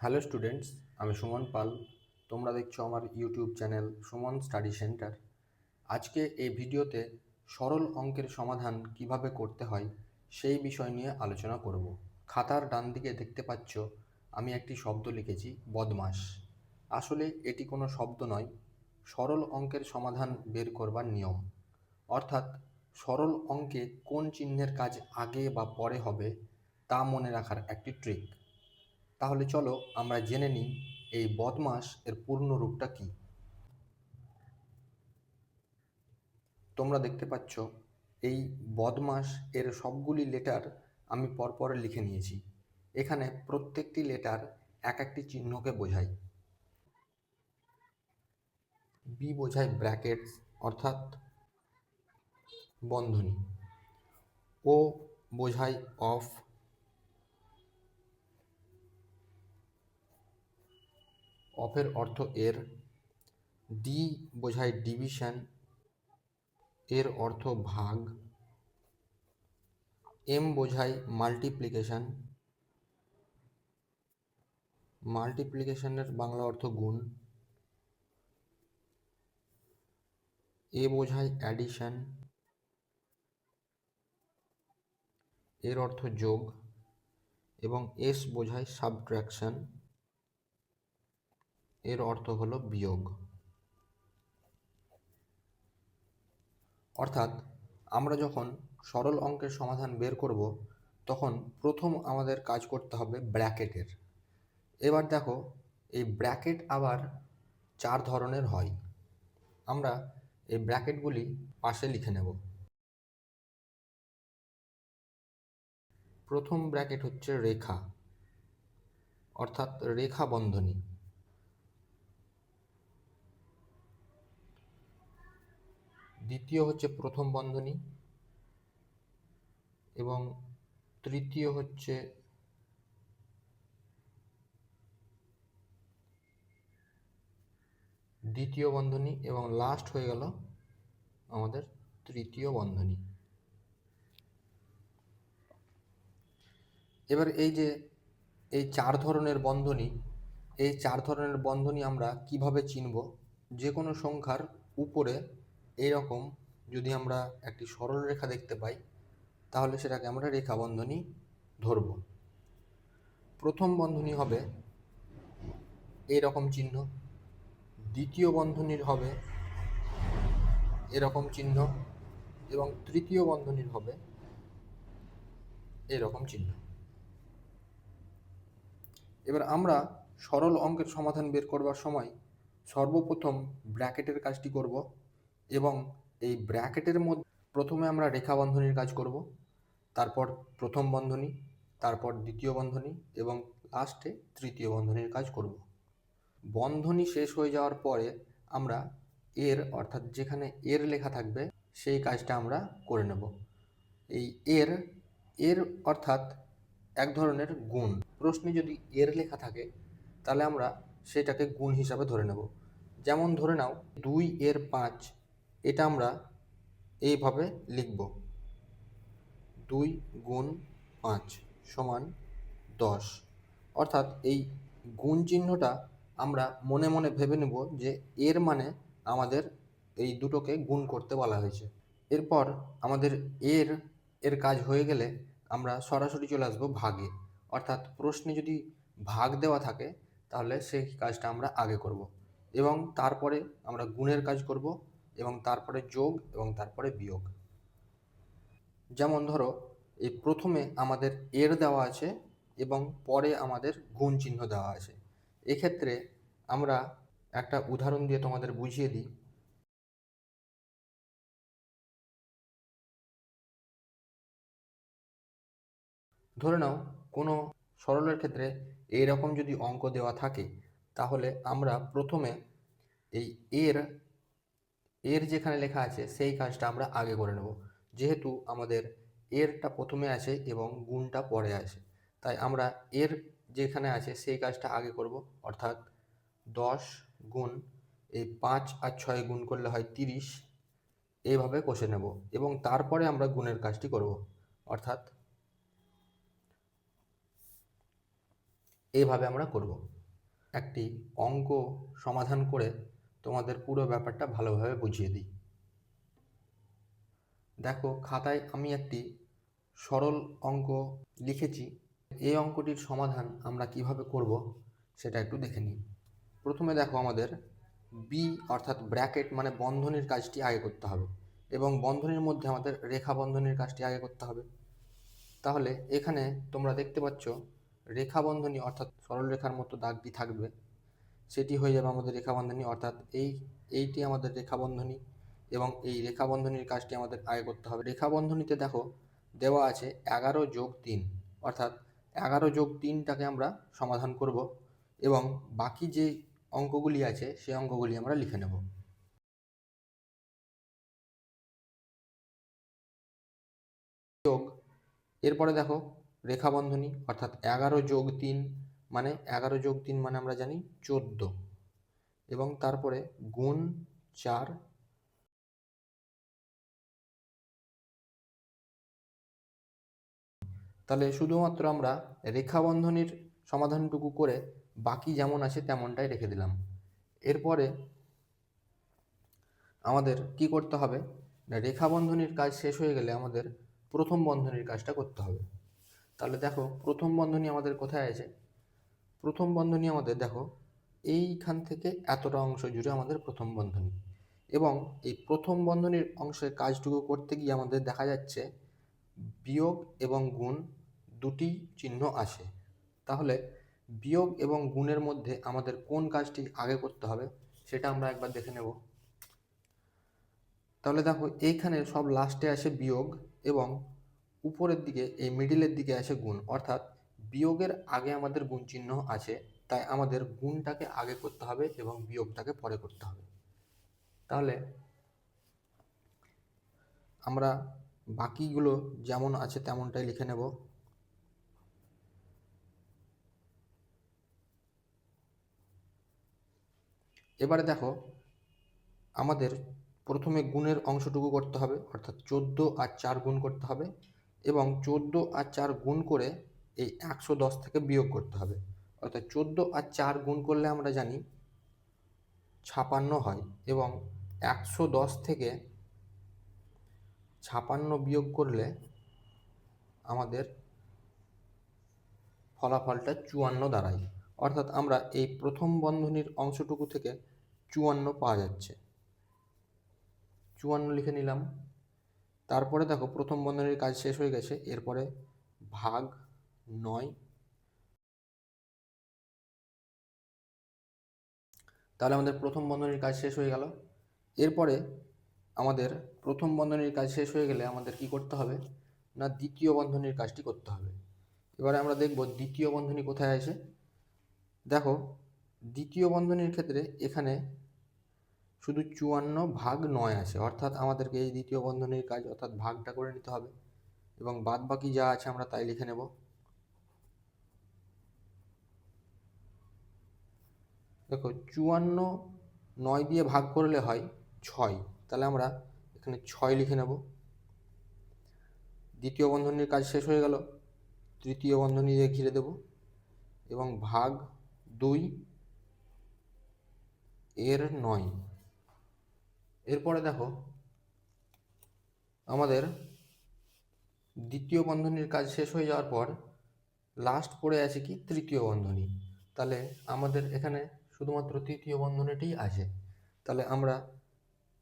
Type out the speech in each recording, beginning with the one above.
Hello students, আমি সুমন পাল। তোমরা দেখছো আমার YouTube channel Suman study centre. আজকে এই ভিডিওতে সরল অঙ্কের সমাধান কিভাবে করতে হয় সেই বিষয় নিয়ে আলোচনা করব। খাতার ডান দিকে দেখতে পাচ্ছ আমি একটি শব্দ লিখেছি, বদমাশ। আসলে এটি কোনো শব্দ নয়, সরল অঙ্কের সমাধান বের করবার নিয়ম। অর্থাৎ সরল অঙ্কে কোন চিহ্নের কাজ আগে বা পরে হবে তা মনে রাখার একটি ট্রিক। তাহলে চলো আমরা জেনে নিই এই বদমাস এর পূর্ণ রূপটা কি। তোমরা দেখতে পাচ্ছ এই বদমাস এর সবগুলি লেটার আমি পরপর লিখে নিয়েছি। এখানে প্রত্যেকটি লেটার এক একটি চিহ্নকে বোঝায়। বি বোঝায় ব্র্যাকেটস অর্থাৎ বন্ধনী। ও বোঝায় অফ, অফের অর্থ এর। ডি বোঝায় ডিভিশন, এর অর্থ ভাগ। এম বোঝায় মাল্টিপ্লিকেশন, মাল্টিপ্লিকেশনের বাংলা অর্থ গুণ। এ বোঝায় অ্যাডিশন, এর অর্থ যোগ। এবং এস বোঝায় সাবট্রাকশন, এর অর্থ হলো বিয়োগ। অর্থাৎ আমরা যখন সরল অঙ্কের সমাধান বের করব তখন প্রথম আমাদের কাজ করতে হবে ব্র্যাকেটের। এবার দেখো এই ব্র্যাকেট আবার চার ধরনের হয়। আমরা এই ব্র্যাকেটগুলি পাশে লিখে নেব। প্রথম ব্র্যাকেট হচ্ছে রেখা, অর্থাৎ রেখা বন্ধনী। দ্বিতীয় হচ্ছে প্রথম বন্ধনী এবং তৃতীয় হচ্ছে দ্বিতীয় বন্ধনী এবং লাস্ট হয়ে গেল আমাদের তৃতীয় বন্ধনী। এবার এই চার ধরনের বন্ধনী, এই চার ধরনের বন্ধনী আমরা কিভাবে চিনব? যে কোনো সংখ্যার উপরে এইরকম যদি আমরা একটি সরল রেখা দেখতে পাই তাহলে সেটাকে আমরা রেখা বন্ধনী ধরব। প্রথম বন্ধনী হবে এইরকম চিহ্ন, দ্বিতীয় বন্ধনীর হবে এরকম চিহ্ন এবং তৃতীয় বন্ধনীর হবে এরকম চিহ্ন। এবার আমরা সরল অঙ্কের সমাধান বের করবার সময় সর্বপ্রথম ব্র্যাকেটের কাজটি করব এবং এই ব্র্যাকেটের মধ্যে প্রথমে আমরা রেখা বন্ধনীর কাজ করব, তারপর প্রথম বন্ধনী, তারপর দ্বিতীয় বন্ধনী এবং লাস্টে তৃতীয় বন্ধনীর কাজ করব। বন্ধনী শেষ হয়ে যাওয়ার পরে আমরা এর অর্থাৎ যেখানে এর লেখা থাকবে সেই কাজটা আমরা করে নেব। এই এর এর অর্থাৎ এক ধরনের গুণ। প্রশ্নে যদি এর লেখা থাকে তাহলে আমরা সেটাকে গুণ হিসাবে ধরে নেব। যেমন ধরে নাও 2/5, এটা আমরা এইভাবে লিখব, 2 গুণ 5 সমান 10। অর্থাৎ এই গুণ চিহ্নটা আমরা মনে মনে ভেবে নেব যে এর মানে আমাদের এই দুটোকে গুণ করতে বলা হয়েছে। এরপর আমাদের এর এর কাজ হয়ে গেলে আমরা সরাসরি চলে আসবো ভাগে। অর্থাৎ প্রশ্নে যদি ভাগ দেওয়া থাকে তাহলে সেই কাজটা আমরা আগে করব এবং তারপরে আমরা গুণের কাজ করব এবং তারপরে যোগ এবং তারপরে বিয়োগ। যেমন ধরো এই প্রথমে আমাদের এর দেওয়া আছে এবং পরে আমাদের গুণ চিহ্ন দেওয়া আছে। এক্ষেত্রে আমরা একটা উদাহরণ দিয়ে তোমাদের বুঝিয়ে দিই। ধরে নাও কোনো সরলের ক্ষেত্রে এইরকম যদি অঙ্ক দেওয়া থাকে তাহলে আমরা প্রথমে এই এর এর যেখানে লেখা আছে সেই কাজটা আমরা আগে করে নেব। যেহেতু আমাদের এরটা প্রথমে আছে এবং গুণটা পরে আছে, তাই আমরা এর যেখানে আছে সেই কাজটা আগে করব। অর্থাৎ 10 গুণ এই 5 আর 6 গুণ করলে হয় 30, এইভাবে কষে নেব এবং তারপরে আমরা গুণের কাজটি করব। অর্থাৎ এইভাবে আমরা করব। একটি অঙ্ক সমাধান করে তোমাদের পুরো ব্যাপারটা ভালোভাবে বুঝিয়ে দিই। দেখো, খাতায় আমি একটি সরল অঙ্ক লিখেছি। এই অঙ্কটির সমাধান আমরা কিভাবে করব সেটা একটু দেখে নিই। প্রথমে দেখো, আমাদের বি অর্থাৎ ব্র্যাকেট মানে বন্ধনীর কাজটি আগে করতে হবে, এবং বন্ধনীর মধ্যে আমাদের রেখা বন্ধনীর কাজটি আগে করতে হবে। তাহলে এখানে তোমরা দেখতে পাচ্ছ রেখা বন্ধনী অর্থাৎ সরল রেখার মতো দাগটি থাকবে, সেটি হয়ে যাবে আমাদের রেখা বন্ধনী, অর্থাৎ এইটি আমাদের রেখা বন্ধনী, এবং এই রেখা বন্ধনীর কাজটি আমাদের আগে করতে হবে। রেখা বন্ধনীতে দেখো দেওয়া আছে 11+3, অর্থাৎ 11+3টাকে আমরা সমাধান করব, এবং বাকি যে অঙ্কগুলি আছে সেই অঙ্কগুলি আমরা লিখে নেব। যোগ, এরপরে দেখো রেখা বন্ধনী অর্থাৎ 11+3 মানে 11+3 মানে আমরা জানি 14, এবং তারপরে গুণ 4, তাহলে শুধুমাত্র আমরা রেখা বন্ধনীর সমাধানটুকু করে বাকি যেমন আছে তেমনটাই রেখে দিলাম। এরপরে আমাদের কি করতে হবে না, রেখা বন্ধনীর কাজ শেষ হয়ে গেলে আমাদের প্রথম বন্ধনীর কাজটা করতে হবে। তাহলে দেখো, প্রথম বন্ধনী আমাদের কোথায় আছে? প্রথম বন্ধনী আমাদের দেখো এইখান থেকে এতটা অংশ জুড়ে আমাদের প্রথম বন্ধনী, এবং এই প্রথম বন্ধনীর অংশের কাজটুকু করতে গিয়ে আমাদের দেখা যাচ্ছে বিয়োগ এবং গুণ দুটি চিহ্ন আসে। তাহলে বিয়োগ এবং গুণের মধ্যে আমাদের কোন কাজটি আগে করতে হবে সেটা আমরা একবার দেখে নেব। তাহলে দেখো, এইখানে সব লাস্টে আসে বিয়োগ, এবং উপরের দিকে এই মিডিলের দিকে আসে গুণ, অর্থাৎ বিয়োগের আগে আমাদের গুণ চিহ্ন আছে, তাই আমাদের গুণটাকে আগে করতে হবে এবং বিয়োগটাকে পরে করতে হবে। তাহলে আমরা বাকিগুলো যেমন আছে তেমনটাই লিখে নেব। এবারে দেখো, আমাদের প্রথমে গুণের অংশটুকু করতে হবে, অর্থাৎ 14 আর 4 গুণ করতে হবে, এবং 14 আর 4 গুণ করে এই 110 থেকে বিয়োগ করতে হবে। অর্থাৎ 14 আর 4 গুণ করলে আমরা জানি 56 হয়, এবং 110 থেকে 56 বিয়োগ করলে আমাদের ফলাফলটা 54 দাঁড়ায়। অর্থাৎ আমরা এই প্রথম বন্ধনীর অংশটুকু থেকে 54 পাওয়া যাচ্ছে। 54 লিখে নিলাম। তারপরে দেখো, প্রথম বন্ধনীর কাজ শেষ হয়ে গেছে, এরপরে ভাগ 9। তাহলে আমাদের প্রথম বন্ধনীর কাজ শেষ হয়ে গেল। এরপরে আমাদের প্রথম বন্ধনীর কাজ শেষ হয়ে গেলে আমাদের কি করতে হবে না, দ্বিতীয় বন্ধনীর কাজটি করতে হবে। এবারে আমরা দেখব দ্বিতীয় বন্ধনী কোথায় আছে। দেখো, দ্বিতীয় বন্ধনীর ক্ষেত্রে এখানে শুধু 54/9 আছে, অর্থাৎ আমাদেরকে এই দ্বিতীয় বন্ধনীর কাজ অর্থাৎ ভাগটা করে নিতে হবে, এবং বাদ বাকি যা আছে আমরা তাই লিখে নেব। দেখো, 54 দিয়ে ভাগ করলে হয় 6, তাহলে আমরা এখানে 6 লিখে নেব। দ্বিতীয় বন্ধনীর কাজ শেষ হয়ে গেল, তৃতীয় বন্ধনী দিয়ে ঘিরে দেব, এবং ভাগ 2 এর 9। এরপরে দেখো, আমাদের দ্বিতীয় বন্ধনীর কাজ শেষ হয়ে যাওয়ার পর লাস্ট পড়ে আছে কি, তৃতীয় বন্ধনী। তাহলে আমাদের এখানে শুধুমাত্র তৃতীয় বন্ধনীটিই আছে। তাহলে আমরা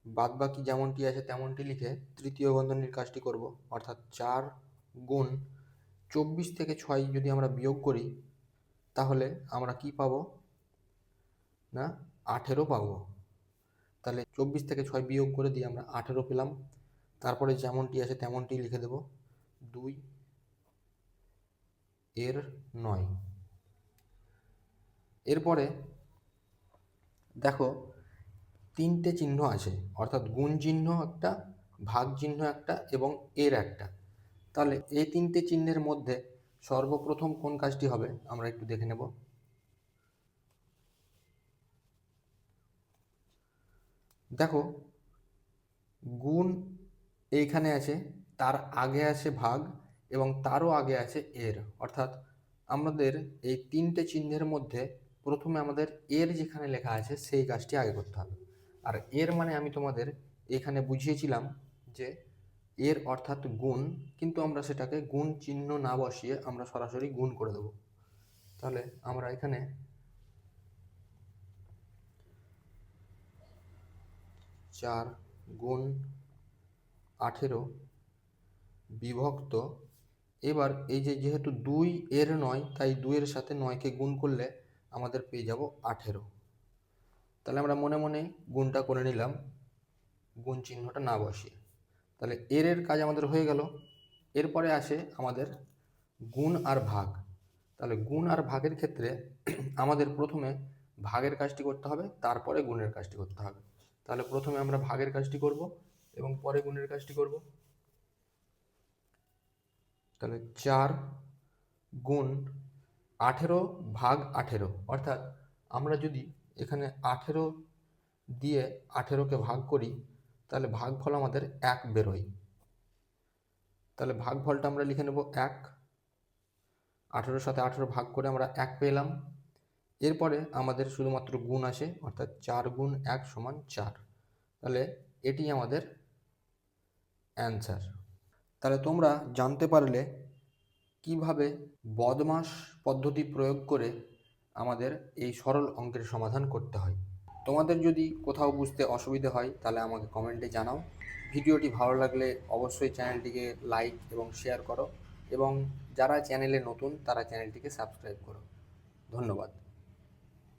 বাদ বাকি যেমনটি আছে তেমনটি লিখে তৃতীয় বন্ধনীর কাজটি করব, অর্থাৎ 4 গুণ 24 থেকে 6 যদি আমরা বিয়োগ করি তাহলে আমরা কি পাবো না, 18 পাবো। তাহলে 24 থেকে 6 বিয়োগ করে দিয়ে আমরা 18 পেলাম। তারপরে যেমনটি আছে তেমনটি লিখে দেব, 2 এর 9। এরপরে দেখো, তিনটে চিহ্ন আছে, অর্থাৎ গুণ চিহ্ন একটা, ভাগ চিহ্ন একটা, এবং এর একটা। তাহলে এই তিনটে চিহ্নের মধ্যে সর্বপ্রথম কোন কাজটি হবে আমরা একটু দেখে নেব। দেখো, গুণ এইখানে আছে, তার আগে আছে ভাগ, এবং তারও আগে আছে এর, অর্থাৎ আমাদের এই তিনটে চিহ্নের মধ্যে প্রথমে আমাদের এর যেখানে লেখা আছে সেই কাজটি আগে করতে হবে। আর এর মানে আমি তোমাদের এখানে বুঝিয়েছিলাম যে এর অর্থাৎ গুণ, কিন্তু আমরা সেটাকে গুণ চিহ্ন না বসিয়ে আমরা সরাসরি গুণ করে দেব। তাহলে আমরা এখানে 4 গুণ 18 বিভক্ত, এবার এই যে যেহেতু 2 এর নয়, তাই 2 এর সাথে 9কে গুণ করলে আমাদের পেয়ে যাব 18। তাহলে আমরা মনে মনে গুণটা করে নিলাম, গুণ চিহ্নটা না বসিয়ে। তাহলে এর কাজ আমাদের হয়ে গেল। এরপরে আসে আমাদের গুণ আর ভাগ। তাহলে গুণ আর ভাগের ক্ষেত্রে আমাদের প্রথমে ভাগের কাজটি করতে হবে, তারপরে গুণের কাজটি করতে হবে। তাহলে প্রথমে আমরা ভাগের কাজটি করব এবং পরে গুণের কাজটি করব। তাহলে 4 গুণ 18 ভাগ 18, অর্থাৎ আমরা যদি এখানে 18 দিয়ে 18কে ভাগ করি তাহলে ভাগফল আমাদের 1 বেরোয়। তাহলে ভাগফলটা আমরা লিখে নেব 1। 18-র সাথে 18 ভাগ করে আমরা 1 পেলাম। এরপরে আমাদের শুধুমাত্র গুণ আসে, অর্থাৎ 4 গুণ 1 সমান 4। তাহলে এটি আমাদের অ্যান্সার। তাহলে তোমরা জানতে পারলে কিভাবে বদমাশ পদ্ধতি প্রয়োগ করে আমাদের এই সরল অঙ্কের সমাধান করতে হয়। তোমাদের যদি কোথাও বুঝতে অসুবিধে হয় তাহলে আমাকে কমেন্টে জানাও। ভিডিওটি ভালো লাগলে অবশ্যই চ্যানেলটিকে লাইক এবং শেয়ার করো, এবং যারা চ্যানেলে নতুন তারা চ্যানেলটিকে সাবস্ক্রাইব করো। ধন্যবাদ।